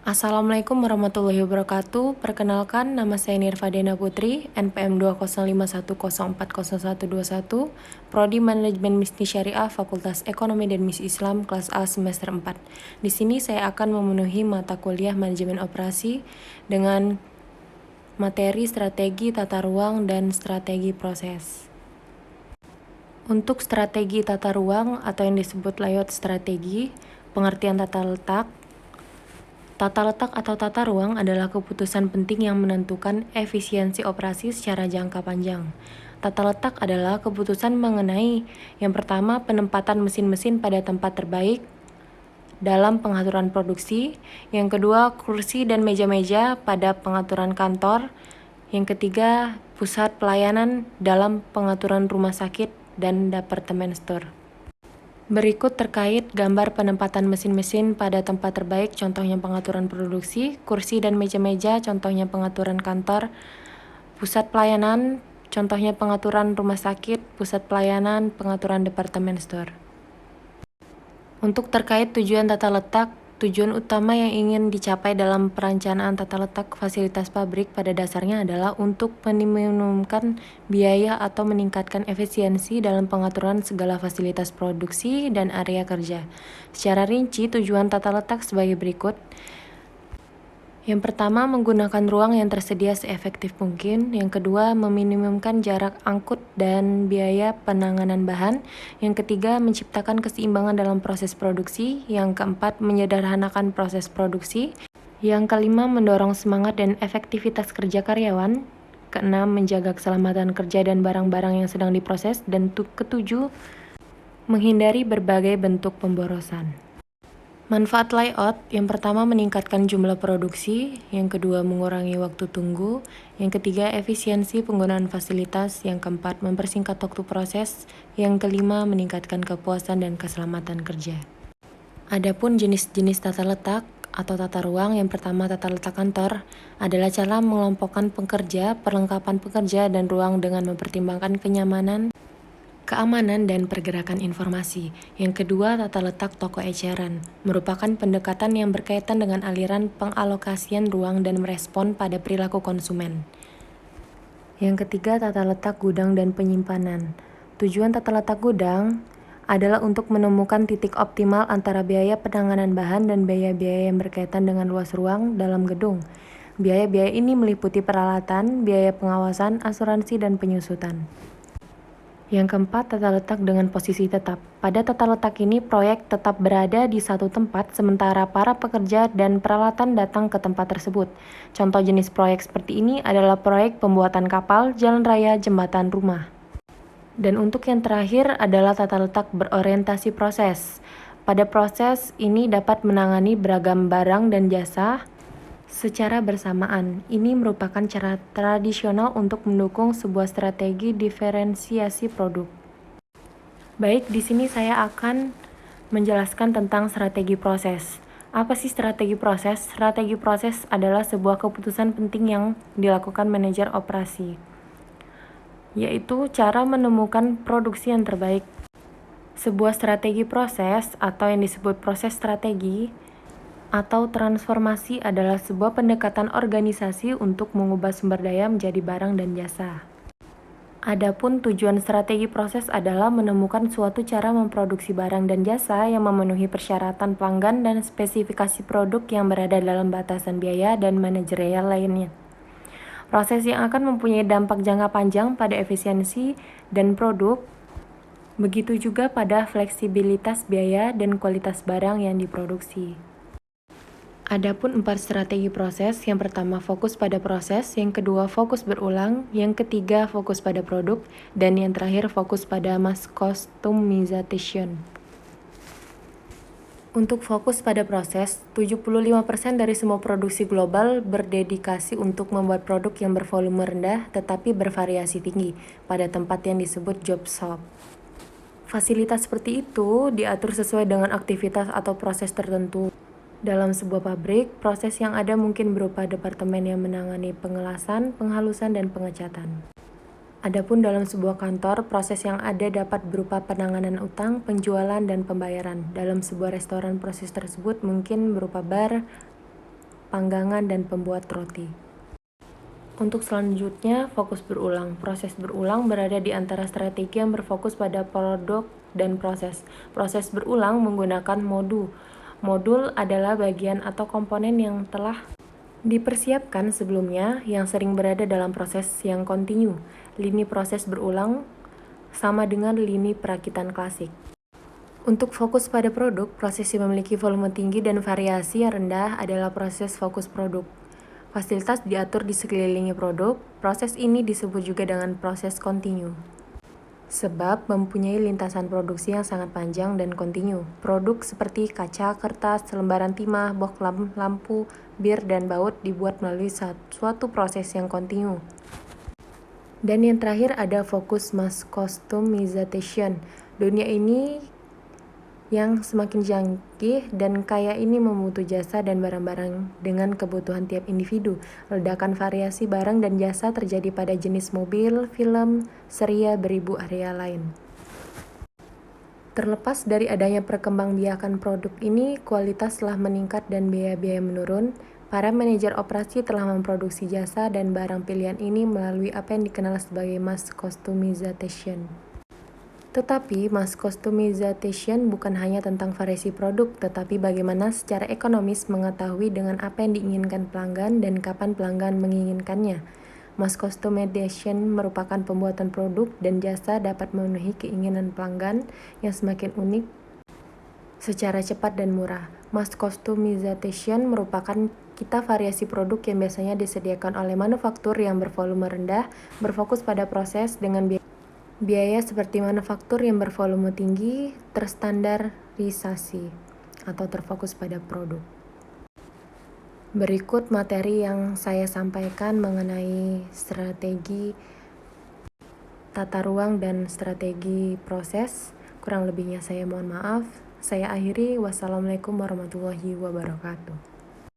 Assalamualaikum warahmatullahi wabarakatuh. Perkenalkan, nama saya Nirvadena Putri, NPM 20510404121, Prodi Manajemen Bisnis Syariah, Fakultas Ekonomi dan Bisnis Islam, kelas A semester 4. Di sini saya akan memenuhi mata kuliah Manajemen Operasi dengan materi strategi tata ruang dan strategi proses. Untuk strategi tata ruang atau yang disebut layout strategi, pengertian tata letak. Tata letak atau tata ruang adalah keputusan penting yang menentukan efisiensi operasi secara jangka panjang. Tata letak adalah keputusan mengenai yang pertama, penempatan mesin-mesin pada tempat terbaik dalam pengaturan produksi, yang kedua, kursi dan meja-meja pada pengaturan kantor, yang ketiga, pusat pelayanan dalam pengaturan rumah sakit dan departemen store. Berikut terkait gambar penempatan mesin-mesin pada tempat terbaik, contohnya pengaturan produksi, kursi dan meja-meja, contohnya pengaturan kantor, pusat pelayanan, contohnya pengaturan rumah sakit, pusat pelayanan, pengaturan departemen store. Untuk terkait tujuan tata letak, tujuan utama yang ingin dicapai dalam perencanaan tata letak fasilitas pabrik pada dasarnya adalah untuk meminimumkan biaya atau meningkatkan efisiensi dalam pengaturan segala fasilitas produksi dan area kerja. Secara rinci, tujuan tata letak sebagai berikut. Yang pertama, menggunakan ruang yang tersedia seefektif mungkin. Yang kedua, meminimumkan jarak angkut dan biaya penanganan bahan. Yang ketiga, menciptakan keseimbangan dalam proses produksi. Yang keempat, menyederhanakan proses produksi. Yang kelima, mendorong semangat dan efektivitas kerja karyawan. Keenam, menjaga keselamatan kerja dan barang-barang yang sedang diproses. Dan ketujuh, menghindari berbagai bentuk pemborosan. Manfaat layout, yang pertama meningkatkan jumlah produksi, yang kedua mengurangi waktu tunggu, yang ketiga efisiensi penggunaan fasilitas, yang keempat mempersingkat waktu proses, yang kelima meningkatkan kepuasan dan keselamatan kerja. Adapun jenis-jenis tata letak atau tata ruang, yang pertama tata letak kantor adalah cara mengelompokkan pekerja, perlengkapan pekerja, dan ruang dengan mempertimbangkan kenyamanan, keamanan, dan pergerakan informasi. Yang kedua, tata letak toko eceran merupakan pendekatan yang berkaitan dengan aliran pengalokasian ruang dan merespon pada perilaku konsumen. Yang ketiga, tata letak gudang dan penyimpanan. Tujuan tata letak gudang adalah untuk menemukan titik optimal antara biaya penanganan bahan dan biaya-biaya yang berkaitan dengan luas ruang dalam gedung. Biaya-biaya ini meliputi peralatan, biaya pengawasan, asuransi, dan penyusutan. Yang keempat, tata letak dengan posisi tetap. Pada tata letak ini, proyek tetap berada di satu tempat, sementara para pekerja dan peralatan datang ke tempat tersebut. Contoh jenis proyek seperti ini adalah proyek pembuatan kapal, jalan raya, jembatan, rumah. Dan untuk yang terakhir adalah tata letak berorientasi proses. Pada proses ini dapat menangani beragam barang dan jasa secara bersamaan. Ini merupakan cara tradisional untuk mendukung sebuah strategi diferensiasi produk. Baik, di sini saya akan menjelaskan tentang strategi proses. Apa sih strategi proses? Strategi proses adalah sebuah keputusan penting yang dilakukan manajer operasi, yaitu cara menemukan produksi yang terbaik. Sebuah strategi proses atau yang disebut proses strategi atau transformasi adalah sebuah pendekatan organisasi untuk mengubah sumber daya menjadi barang dan jasa. Adapun tujuan strategi proses adalah menemukan suatu cara memproduksi barang dan jasa yang memenuhi persyaratan pelanggan dan spesifikasi produk yang berada dalam batasan biaya dan manajerial lainnya. Proses yang akan mempunyai dampak jangka panjang pada efisiensi dan produk, begitu juga pada fleksibilitas biaya dan kualitas barang yang diproduksi. Adapun 4 strategi proses, yang pertama fokus pada proses, yang kedua fokus berulang, yang ketiga fokus pada produk, dan yang terakhir fokus pada mass customization. Untuk fokus pada proses, 75% dari semua produksi global berdedikasi untuk membuat produk yang bervolume rendah tetapi bervariasi tinggi pada tempat yang disebut job shop. Fasilitas seperti itu diatur sesuai dengan aktivitas atau proses tertentu. Dalam sebuah pabrik, proses yang ada mungkin berupa departemen yang menangani pengelasan, penghalusan, dan pengecatan. Adapun dalam sebuah kantor, proses yang ada dapat berupa penanganan utang, penjualan, dan pembayaran. Dalam sebuah restoran, proses tersebut mungkin berupa bar, panggangan, dan pembuat roti. Untuk selanjutnya, fokus berulang. Proses berulang berada di antara strategi yang berfokus pada produk dan proses. Proses berulang menggunakan modul. Modul adalah bagian atau komponen yang telah dipersiapkan sebelumnya yang sering berada dalam proses yang kontinu. Lini proses berulang sama dengan lini perakitan klasik. Untuk fokus pada produk, proses yang memiliki volume tinggi dan variasi yang rendah adalah proses fokus produk. Fasilitas diatur di sekeliling produk. Proses ini disebut juga dengan proses kontinu, sebab mempunyai lintasan produksi yang sangat panjang dan kontinu. Produk seperti kaca, kertas, lembaran timah, box lampu, bir, dan baut dibuat melalui suatu proses yang kontinu. Dan yang terakhir ada fokus mass customization. Dunia ini yang semakin canggih dan kaya ini membutuhkan jasa dan barang-barang dengan kebutuhan tiap individu. Ledakan variasi barang dan jasa terjadi pada jenis mobil, film, seria, beribu area lain. Terlepas dari adanya perkembangbiakan produk ini, kualitas telah meningkat dan biaya-biaya menurun. Para manajer operasi telah memproduksi jasa dan barang pilihan ini melalui apa yang dikenal sebagai mass customization. Tetapi, mass customization bukan hanya tentang variasi produk, tetapi bagaimana secara ekonomis mengetahui dengan apa yang diinginkan pelanggan dan kapan pelanggan menginginkannya. Mass customization merupakan pembuatan produk dan jasa dapat memenuhi keinginan pelanggan yang semakin unik secara cepat dan murah. Mass customization merupakan kita variasi produk yang biasanya disediakan oleh manufaktur yang bervolume rendah, berfokus pada proses dengan biaya seperti manufaktur yang bervolume tinggi, terstandarisasi, atau terfokus pada produk. Berikut materi yang saya sampaikan mengenai strategi tata ruang dan strategi proses. Kurang lebihnya saya mohon maaf. Saya akhiri. Wassalamualaikum warahmatullahi wabarakatuh.